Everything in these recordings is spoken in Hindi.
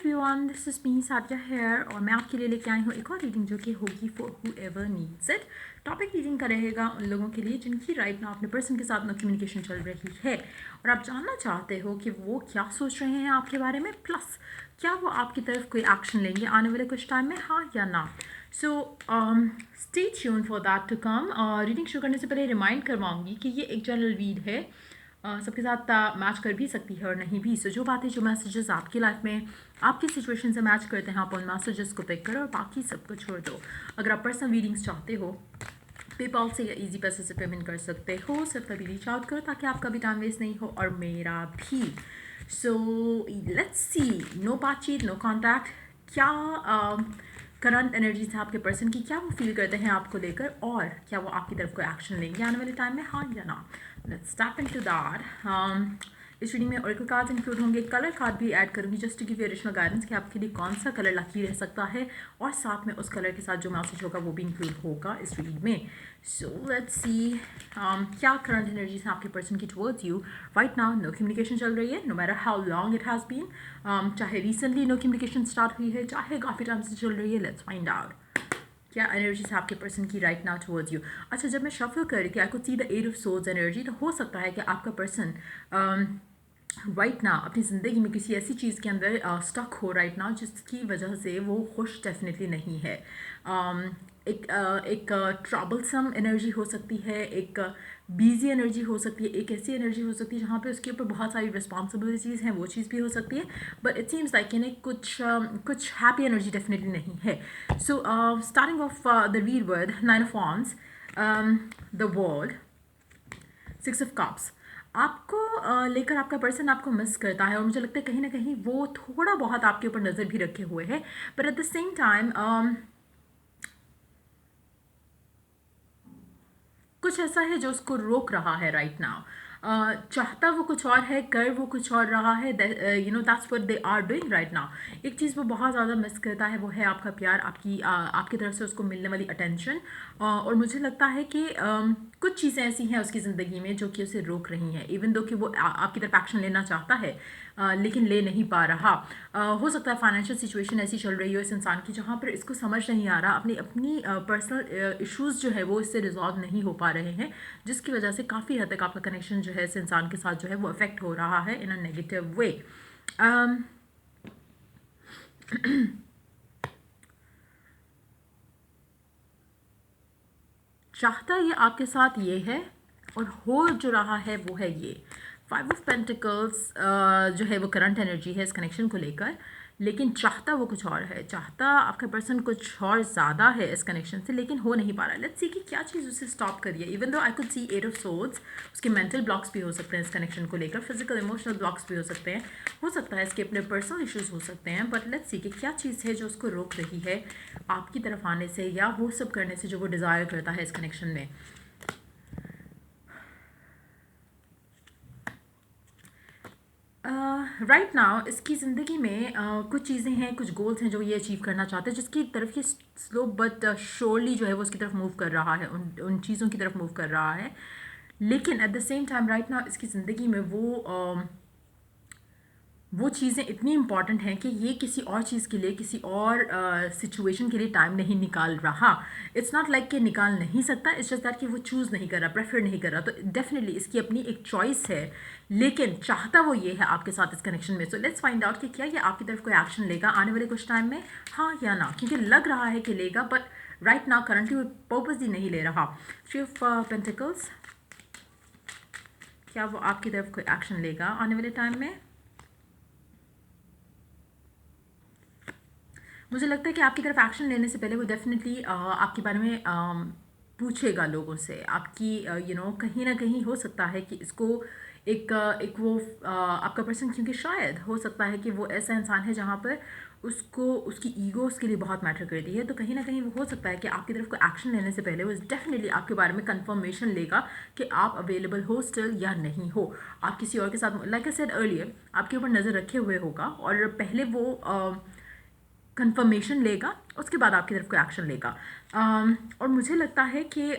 एवरीवन, दिस इज़ मी सारिया हेयर और मैं आपके लिए लेके आई हूँ एक और रीडिंग जो कि होगी for whoever needs it. Topic reading का रहेगा उन लोगों के लिए जिनकी राइट नाउ अपने पर्सन के साथ नो कम्युनिकेशन चल रही है और आप जानना चाहते हो कि वो क्या सोच रहे हैं आपके बारे में, प्लस क्या वो आपकी तरफ कोई एक्शन लेंगे आने वाले कुछ टाइम में, हाँ या ना। So stay tune for that to come. Reading शुरू करने से पहले रिमाइंड करवाऊंगी कि ये एक जनरल रीड है, सबके साथ मैच कर भी सकती है और नहीं भी। सो जो बातें, जो मैसेजेस आपकी लाइफ में आपकी सिचुएशन से मैच करते हैं, आप उन मैसेजेस को पिक करो और बाकी सबको छोड़ दो। अगर आप पर्सनल रीडिंग्स चाहते हो, पेपॉल से या इजी पैसे से पेमेंट कर सकते हो। सिर्फ तभी रीच आउट करो ताकि आपका भी टाइम वेस्ट नहीं हो और मेरा भी। सो लेट्स सी, नो बातचीत, नो कॉन्टैक्ट। क्या करंट एनर्जीज है आपके पर्सन की, क्या वो फील करते हैं आपको लेकर और क्या वो आपकी तरफ कोई एक्शन लेंगे आने वाले टाइम में, हाँ या ना। Let's step into that. इस रीडिंग में ओरेकल कार्ड्स इंक्लूड होंगे, कलर कार्ड भी ऐड करूंगी just to give you additional guidance कि आपके लिए कौन सा कलर लकी रह सकता है और साथ में उस कलर के साथ जो मैसेज होगा वो भी इंक्लूड होगा इस रीड में। सो लेट्स सी क्या करंट एनर्जीज हैं आपके पर्सन की towards you right now. No communication चल रही है, no matter how long it has been, चाहे रिसेंटली नो कम्युनिकेशन स्टार्ट हुई है, चाहे काफ़ी टाइम से चल रही है। लेट्स फाइंड आउट क्या एनर्जीज है आपके पर्सन की राइट नाउ टुवर्ड्स यू। अच्छा, जब मैं शफल कर रही थी I could see the 8 of swords energy, तो हो सकता है कि आपका पर्सन राइट नाउ अपनी ज़िंदगी में किसी ऐसी चीज़ के अंदर स्टक हो राइट नाउ जिसकी वजह से वो खुश डेफिनेटली नहीं है। एक ट्रबलसम एनर्जी हो सकती है, एक बिजी एनर्जी हो सकती है, एक ऐसी एनर्जी हो सकती है जहाँ पे उसके ऊपर बहुत सारी रिस्पॉन्सिबिलिटीज़ हैं, वो चीज़ भी हो सकती है। बट इट सीम्स लाइक इन्हें कुछ हैप्पी एनर्जी डेफिनेटली नहीं है। So starting of the read word 9 of wands, the world, 6 of cups. आपको लेकर आपका पर्सन आपको मिस करता है और मुझे लगता है कहीं ना कहीं वो थोड़ा बहुत आपके ऊपर नज़र भी रखे हुए है, but at the same time कुछ ऐसा है जो उसको रोक रहा है राइट नाउ। चाहता वो कुछ और है, कर वो कुछ और रहा है, you know that's what they are doing right now. एक चीज़ वो बहुत ज़्यादा मिस करता है, वो है आपका प्यार, आपकी तरफ से उसको मिलने वाली अटेंशन। और मुझे लगता है कि कुछ चीज़ें ऐसी हैं उसकी ज़िंदगी में जो कि उसे रोक रही हैं, इवन दो कि वो आपकी तरफ एक्शन लेना चाहता है लेकिन ले नहीं पा रहा। हो सकता है फाइनेंशियल सिचुएशन ऐसी चल रही हो इस इंसान की जहाँ पर इसको समझ नहीं आ रहा, अपनी अपनी पर्सनल इश्यूज़ जो है वो इससे रिजॉल्व नहीं हो पा रहे हैं, जिसकी वजह से काफ़ी हद तक आपका कनेक्शन जो है इस इंसान के साथ जो है वो अफेक्ट हो रहा है इन अ नेगेटिव वे। चाहता ये आपके साथ ये है और हो जो रहा है वो है ये 5 ऑफ पेंटिकल्स, जो है वो करंट एनर्जी है इस कनेक्शन को लेकर, लेकिन चाहता वो कुछ और है, चाहता आपका पर्सन कुछ और ज़्यादा है इस कनेक्शन से, लेकिन हो नहीं पा रहा। लेट्स सी कि क्या चीज़ उसे स्टॉप कर रही है। Even though I could see 8 of swords, उसके मेंटल ब्लॉक्स भी हो सकते हैं इस कनेक्शन को लेकर, फिजिकल इमोशनल ब्लॉक्स भी हो सकते हैं, हो सकता है इसके अपने पर्सनल इश्यूज हो सकते हैं, बट लेट्स सी कि क्या चीज़ है जो उसको रोक रही है आपकी तरफ आने से या वो सब करने से जो वो डिज़ायर करता है इस कनेक्शन में। राइट नाउ इसकी ज़िंदगी में कुछ चीज़ें हैं, कुछ गोल्स हैं जो ये अचीव करना चाहते हैं, जिसकी तरफ ये स्लो बट श्योरली जो है वो उसकी तरफ मूव कर रहा है, उन चीज़ों की तरफ मूव कर रहा है। लेकिन at the same time right now इसकी ज़िंदगी में वो चीज़ें इतनी इंपॉर्टेंट हैं कि ये किसी और चीज़ के लिए, किसी और सिचुएशन के लिए टाइम नहीं निकाल रहा। इट्स नॉट लाइक कि निकाल नहीं सकता, इट्स जस्ट दैट कि वो चूज़ नहीं कर रहा, प्रेफर नहीं कर रहा। तो डेफिनेटली इसकी अपनी एक चॉइस है, लेकिन चाहता वो ये है आपके साथ इस कनेक्शन में। सो लेट्स फाइंड आउट कि क्या ये आपकी तरफ कोई एक्शन लेगा आने वाले कुछ टाइम में, हाँ या ना, क्योंकि लग रहा है कि लेगा, बट राइट नाउ करंटली वो पर्पसली नहीं ले रहा। 3 ऑफ पेंटिकल्स, क्या वो आपकी तरफ कोई एक्शन लेगा आने वाले टाइम में। मुझे लगता है कि आपकी तरफ एक्शन लेने से पहले वो डेफिनेटली आपके बारे में पूछेगा लोगों से, आपकी यू नो कहीं ना कहीं हो सकता है कि इसको एक वो आपका पर्सन, क्योंकि शायद हो सकता है कि वो ऐसा इंसान है जहाँ पर उसको उसकी ईगो उसके लिए बहुत मैटर करती है, तो कहीं ना कहीं वो हो सकता है कि आपकी तरफ को एक्शन लेने से पहले वो डेफिनेटली आपके बारे में कंफर्मेशन लेगा कि आप अवेलेबल हो स्टिल या नहीं हो। आप किसी और के साथ, लाइक आई सेड अर्लियर, आपके ऊपर नज़र रखे हुए होगा और पहले वो कंफर्मेशन लेगा, उसके बाद आपकी तरफ कोई एक्शन लेगा। और मुझे लगता है कि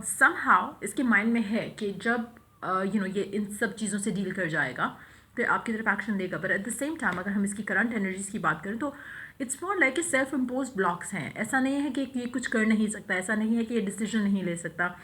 समहाउ इसके माइंड में है कि जब यू नो ये इन सब चीज़ों से डील कर जाएगा तो आपकी तरफ एक्शन देगा। But at the same time अगर हम इसकी करंट एनर्जीज की बात करें तो it's not like self impose blocks हैं। ऐसा नहीं है कि ये कुछ कर नहीं सकता, ऐसा नहीं है कि ये डिसीजन नहीं ले सकता,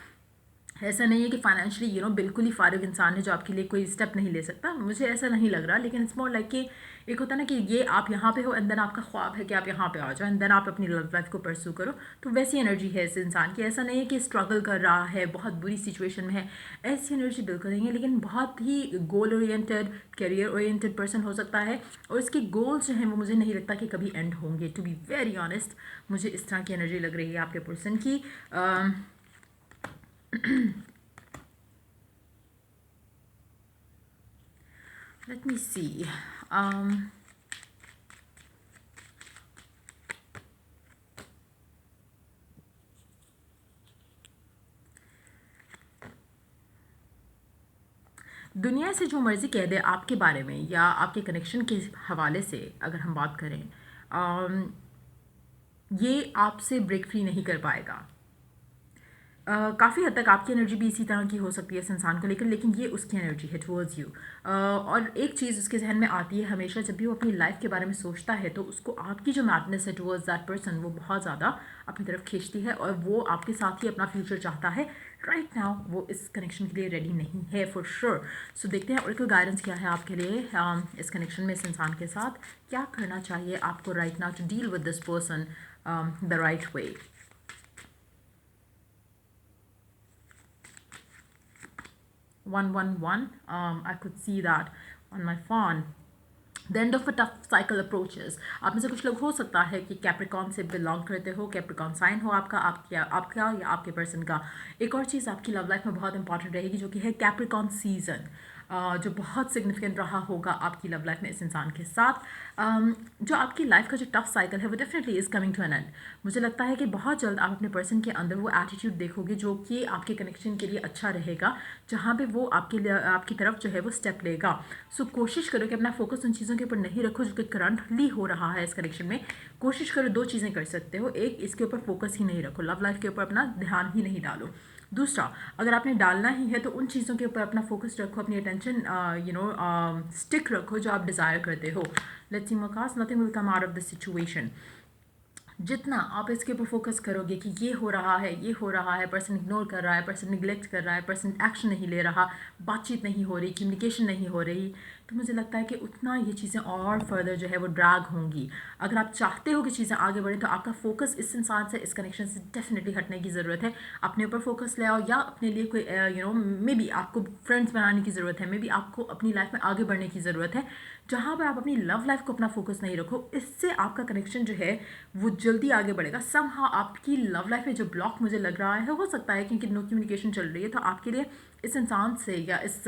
ऐसा नहीं है कि फाइनेंशियली बिल्कुल ही फारिग इंसान है जो आपके लिए कोई स्टेप नहीं ले सकता, मुझे ऐसा नहीं लग रहा। लेकिन इट्स मोर लाइक कि एक होता है ना कि ये आप यहाँ पे हो एंड देन आपका ख्वाब है कि आप यहाँ पे आ जाओ एंड देन आप अपनी लव लाइफ को परस्यू करो। तो वैसी एनर्जी है इस इंसान की। ऐसा नहीं है कि स्ट्रगल कर रहा है, बहुत बुरी सिचुएशन में है, ऐसी एनर्जी बिल्कुल नहीं है। लेकिन बहुत ही goal oriented, career oriented person हो सकता है और इसके गोल्स जो हैं वो मुझे नहीं लगता कि कभी एंड होंगे। टू बी वेरी ऑनेस्ट मुझे इस तरह की एनर्जी लग रही है आपके पर्सन की। Let me see. दुनिया से जो मर्ज़ी कह दे आपके बारे में या आपके कनेक्शन के हवाले से अगर हम बात करें, ये आपसे ब्रेक फ्री नहीं कर पाएगा। काफ़ी हद तक आपकी एनर्जी भी इसी तरह की हो सकती है इस इंसान को लेकर, लेकिन ये उसकी एनर्जी है टुवर्ड्स यू। और एक चीज़ उसके जहन में आती है हमेशा जब भी वो अपनी लाइफ के बारे में सोचता है तो उसको आपकी जो मैडनेस है टुवर्ड्स दैट पर्सन वो बहुत ज़्यादा अपनी तरफ खींचती है और वो आपके साथ ही अपना फ्यूचर चाहता है। राइट नाउ वो इस कनेक्शन के लिए रेडी नहीं है फॉर श्योर। सो देखते हैं ओरेकल गाइडेंस क्या है आपके लिए इस कनेक्शन में, इस इंसान के साथ क्या करना चाहिए आपको right now to deal with this person the right way. one. I could see that on my phone. The end of a tough cycle approaches. आप में से कुछ लोग हो सकता है कि कैप्रिकॉन से बिलोंग करते हो, कैप्रिकॉन साइन हो आपका या आपके पर्सन का। एक और चीज़ आपकी लव लाइफ में बहुत इंपॉर्टेंट रहेगी जो कि है कैप्रिकॉन सीजन, जो बहुत सिग्निफिकेंट रहा होगा आपकी लव लाइफ में इस इंसान के साथ। जो आपकी लाइफ का जो टफ साइकिल है वो definitely is coming to an end. मुझे लगता है कि बहुत जल्द आप अपने पर्सन के अंदर वो एटीट्यूड देखोगे जो कि आपके कनेक्शन के लिए अच्छा रहेगा, जहाँ पे वो आपकी तरफ जो है वो स्टेप लेगा। सो कोशिश करो कि अपना फोकस उन चीज़ों के ऊपर नहीं रखो जो कि करंटली हो रहा है इस कनेक्शन में। कोशिश करो, दो चीज़ें कर सकते हो, एक इसके ऊपर फोकस ही नहीं रखो, लव लाइफ के ऊपर अपना ध्यान ही नहीं डालो। दूसरा, अगर आपने डालना ही है तो उन चीज़ों के ऊपर अपना फोकस रखो, अपनी अटेंशन स्टिक रखो जो आप डिज़ायर करते हो। लेट्स सी मकास, nothing will come out of this situation. जितना आप इसके ऊपर फोकस करोगे कि ये हो रहा है, पर्सन इग्नोर कर रहा है, पर्सन निगलेक्ट कर रहा है, पर्सन एक्शन नहीं ले रहा, बातचीत नहीं हो रही, कम्युनिकेशन नहीं हो रही, तो मुझे लगता है कि उतना ये चीज़ें और फर्दर जो है वो ड्रैग होंगी। अगर आप चाहते हो कि चीज़ें आगे बढ़ें तो आपका फोकस इस इंसान से, इस कनेक्शन से डेफिनेटली हटने की ज़रूरत है। अपने ऊपर फोकस ले आओ या अपने लिए कोई मे बी आपको फ्रेंड्स बनाने की ज़रूरत है, मे बी आपको अपनी लाइफ में आगे बढ़ने की ज़रूरत है, जहाँ पर आप अपनी लव लाइफ को अपना फोकस नहीं रखो। इससे आपका कनेक्शन जो है वो जल्दी आगे बढ़ेगा। समहाउ आपकी लव लाइफ में जो ब्लॉक मुझे लग रहा है, हो सकता है क्योंकि नो कम्युनिकेशन चल रही है, तो आपके लिए इस इंसान से या इस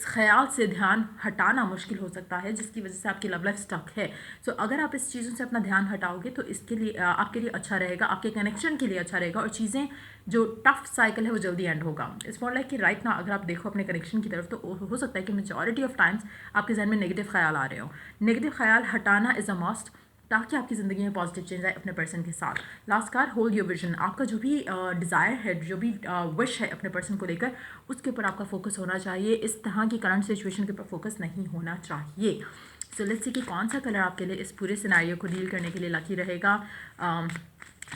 ख्याल से ध्यान हटाना मुश्किल हो सकता है जिसकी वजह से आपकी लव लाइफ स्टक है। सो अगर आप इस चीज़ों से अपना ध्यान हटाओगे तो इसके लिए आपके लिए अच्छा रहेगा, आपके कनेक्शन के लिए अच्छा रहेगा और चीज़ें जो टफ साइकिल है वो जल्दी एंड होगा। इट्स नॉट लाइक कि राइट ना अगर आप देखो अपने कनेक्शन की तरफ तो हो सकता है कि मेजॉरिटी ऑफ टाइम्स आपके जहन में नेगेटिव ख्याल आ रहे हो। नेगेटिव ख्याल हटाना इज़ अ मस्ट ताकि आपकी ज़िंदगी में पॉजिटिव चेंज आए अपने पर्सन के साथ। Last card, hold your vision. आपका जो भी डिज़ायर है, जो भी विश है अपने पर्सन को लेकर, उसके ऊपर आपका फोकस होना चाहिए। इस तरह की करंट सिचुएशन के ऊपर फोकस नहीं होना चाहिए। सो लेट्स सी कि कौन सा कलर आपके लिए इस पूरे सिनेरियो को डील करने के लिए लकी रहेगा।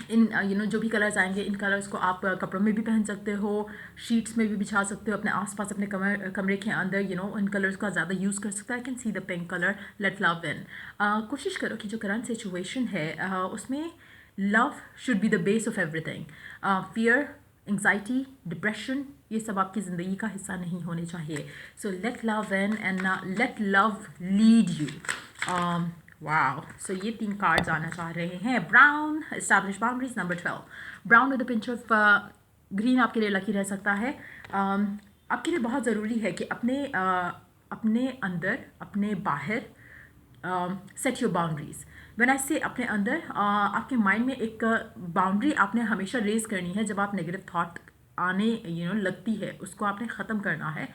इन जो भी कलर्स आएंगे इन कलर्स को आप कपड़ों में भी पहन सकते हो, शीट्स में भी बिछा सकते हो, अपने आसपास अपने कमरे के अंदर इन कलर्स का ज़्यादा यूज़ कर सकते हो। I can see the pink colour, let love in. कोशिश करो कि जो करंट सिचुएशन है उसमें love should be the base of everything. Fear, anxiety, depression, ये सब आपकी ज़िंदगी का हिस्सा नहीं होने चाहिए। So let love in and let love lead you. Wow, so ये 3 कार्ड्स आना चाह रहे हैं। Brown, establish boundaries, number 12। Brown with a pinch of green आपके लिए लकी रह सकता है। आपके लिए बहुत ज़रूरी है कि अपने अंदर, अपने बाहर set your boundaries. When I से अपने अंदर, आपके माइंड में एक बाउंड्री आपने हमेशा रेज करनी है। जब आप नेगेटिव थॉट आने लगती है उसको आपने ख़त्म करना है।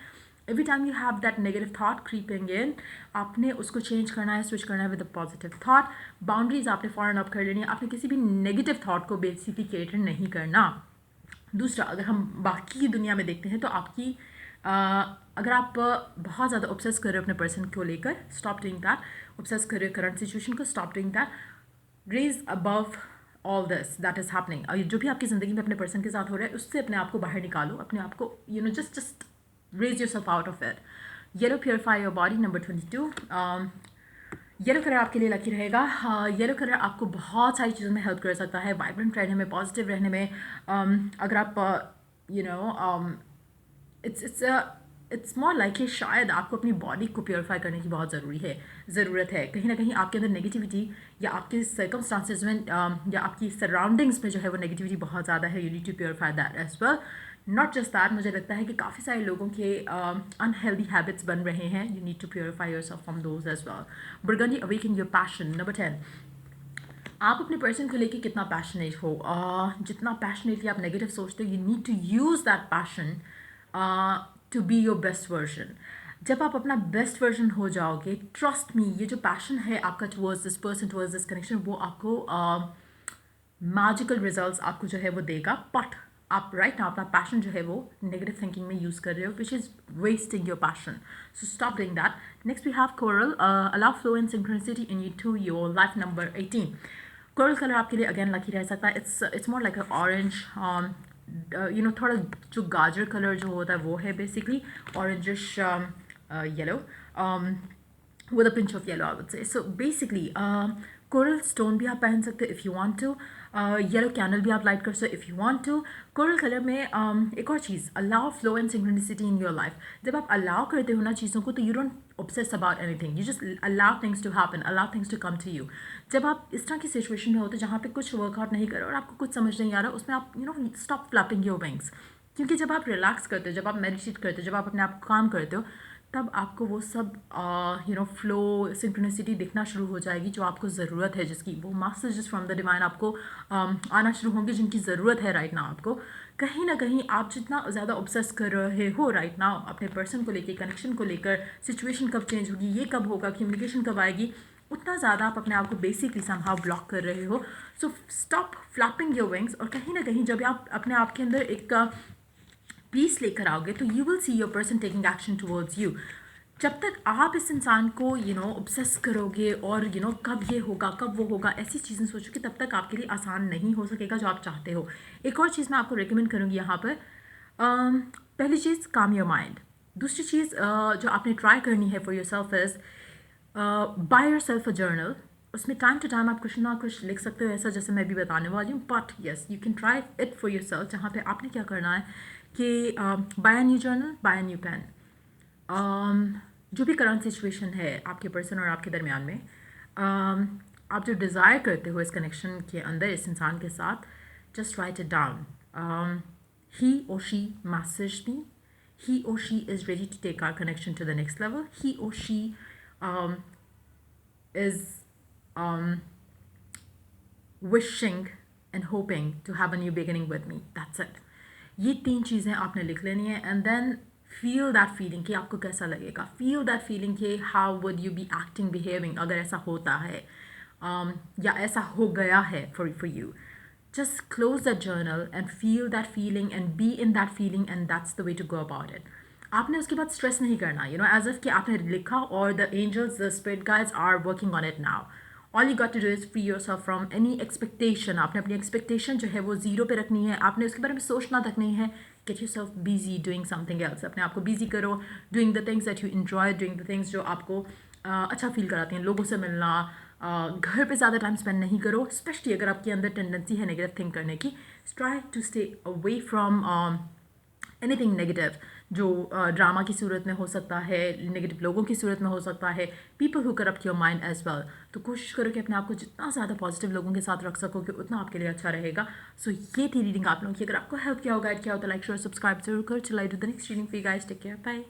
Every time you have that negative thought creeping in, आपने उसको चेंज करना है, स्विच करना है with a positive thought. Boundaries आपने फॉरन अप कर लेनी है, आपने किसी भी नेगेटिव थॉट को बेसिकली कैटर नहीं करना। दूसरा, अगर हम बाकी की दुनिया में देखते हैं तो आपकी अगर आप बहुत ज़्यादा ऑब्सेस कर रहे हो अपने पर्सन को लेकर, स्टॉप डूइंग दैट। ऑब्सेस कर रहे हो करंट सिचुएशन को, stop doing that. Raise above all this that is happening. और जो भी आपकी ज़िंदगी में अपने पर्सन के साथ हो रहा है उससे अपने आप को बाहर निकालो, अपने आप को just raise yourself out of it. Yellow purify your body, number 22। Yellow colour आपके लिए लकी रहेगा। येलो कलर आपको बहुत सारी चीज़ों में हेल्प कर सकता है, वाइब्रेंट रहने में, पॉजिटिव रहने में। अगर आप इट्स मोर लाइक कि शायद आपको अपनी बॉडी को प्योरीफाई करने की बहुत ज़रूरत है। कहीं ना कहीं आपके अंदर नेगेटिविटी या आपके सर्कमस्टांसेस में या आपकी सराउंडिंग्स में जो है वो नेगेटिविटी बहुत ज़्यादा है। You need to purify that as well. Not just that, मुझे लगता है कि काफ़ी सारे लोगों के अनहेल्दी हैबिट्स बन रहे हैं। You need to purify yourself from those as well. Burgundy awaken your passion, number 10। आप अपने पर्सन को लेके कितना पैशनेट हो, जितना पैशनेटली आप नेगेटिव सोचते हो, you need to use that passion to be your best version. जब आप अपना बेस्ट वर्जन हो जाओगे, ट्रस्ट मी, ये जो पैशन है आपका towards this person, towards this connection, वो आपको मैजिकल रिजल्ट्स आपको जो है वो देगा। बट आप राइट नाउ अपना पैशन जो है वो नेगेटिव थिंकिंग में यूज़ कर रहे हो, which is wasting your passion. So stop doing that. Next we have coral, allow flow and synchronicity in you to your life, number 18। Coral colour आपके लिए अगेन लकी रह सकता है। It's more like a orange, थोड़ा जो गाजर कलर जो होता है वो है basically orangish yellow with a pinch of yellow, I would say. So basically, coral stone भी आप पहन सकते हो if you want to. Yellow candle भी आप लाइट कर सकते हो if you want to. Coral colour में एक और चीज़, allow flow and synchronicity in your life. जब आप अलाउ करते हो ना चीज़ों को, तो you don't obsess about anything, you just allow things to happen, allow things to come to you. जब आप इस तरह की सिचुएशन में होते जहाँ पे कुछ वर्कआउट नहीं कर रहे और आपको कुछ समझ नहीं आ रहा, उसमें आप स्टॉप फ्लैपिंग योर विंग्स। क्योंकि जब आप रिलैक्स करते हो, जब आप मेडिटेट करते हो, जब आप अपने आप को काम करते हो, तब आपको वो सब फ्लो सिंक्रोनिसिटी दिखना शुरू हो जाएगी जो आपको ज़रूरत है, जिसकी वो मैसेजेस फ्रॉम द डिवाइन आपको आना शुरू होंगे, जिनकी ज़रूरत है राइट नाउ आपको। कहीं ना कहीं आप जितना ज़्यादा ऑब्सेस कर रहे हो राइट नाउ अपने पर्सन को लेकर, कनेक्शन को लेकर, सिचुएशन कब चेंज होगी, ये कब होगा, कम्युनिकेशन कब आएगी, उतना ज़्यादा आप अपने आप को बेसिकली समहाउ ब्लॉक कर रहे हो। So stop flapping your wings. और कहीं ना कहीं जब आप अपने आप के अंदर एक पीस लेकर आओगे, तो you will see your person taking action towards you. जब तक आप इस इंसान को ऑब्सेस करोगे और कब ये होगा, कब वो होगा, ऐसी चीज़ें सोचोगे, तब तक आपके लिए आसान नहीं हो सकेगा जो आप चाहते हो। एक और चीज़ मैं आपको रिकमेंड करूँगी यहाँ पर। पहली चीज़, काम योर माइंड। दूसरी चीज़ जो आपने ट्राई करनी है for your self is by your self a journal. उसमें टाइम टू टाइम आप कुछ ना कुछ लिख सकते हो, ऐसा जैसे मैं भी बताने वाली हूँ। But yes, you can try it for yourself, जहाँ पे आपने क्या करना है कि buy a new journal, buy a new pen. जो भी करंट सिचुएशन है आपके पर्सन और आपके दरमियान में, आप जो डिज़ायर करते हो इस कनेक्शन के अंदर, इस इंसान के साथ, जस्ट राइट इट डाउन। ही और she message me, he or she is ready to take our connection to the next level. He or she is wishing and hoping to have a new beginning with me. That's it. ये 3 चीज़ें आपने लिख लेनी है and then feel that feeling कि आपको कैसा लगेगा। फील दैट फीलिंग कि how would you be acting, behaving, अगर ऐसा होता है या ऐसा हो गया है for you. Just close that journal and feel that feeling and be in that feeling, and that's the way to go about it. आपने उसके बाद स्ट्रेस नहीं करना, as if कि आपने लिखा और the angels, the spirit guides are working on it now. All you got to do is free yourself from any expectation. आपने अपनी expectation जो है वो ज़ीरो पे रखनी है, आपने उसके बारे में सोचना तक नहीं है। Get yourself busy doing something else. अपने आप को busy करो, doing the things that you enjoy, doing the things जो आपको अच्छा फील कराती हैं। लोगों से मिलना, घर पे ज़्यादा टाइम स्पेंड नहीं करो, स्पेशली अगर आपके अंदर टेंडेंसी है नेगेटिव थिंक करने की। Try to stay away from anything negative, जो ड्रामा की सूरत में हो सकता है, नेगेटिव लोगों की सूरत में हो सकता है, people who corrupt your mind as well. तो कोशिश करो कि अपने आप को जितना ज़्यादा पॉजिटिव लोगों के साथ रख सकोगे, उतना आपके लिए अच्छा रहेगा। सो ये थी रीडिंग आप लोगों की। अगर आपको हेल्प किया हो, गाइड किया हो, तो लाइक शेयर सब्सक्राइब जरूर करो। चलो I do the next reading for you guys. Take care, bye.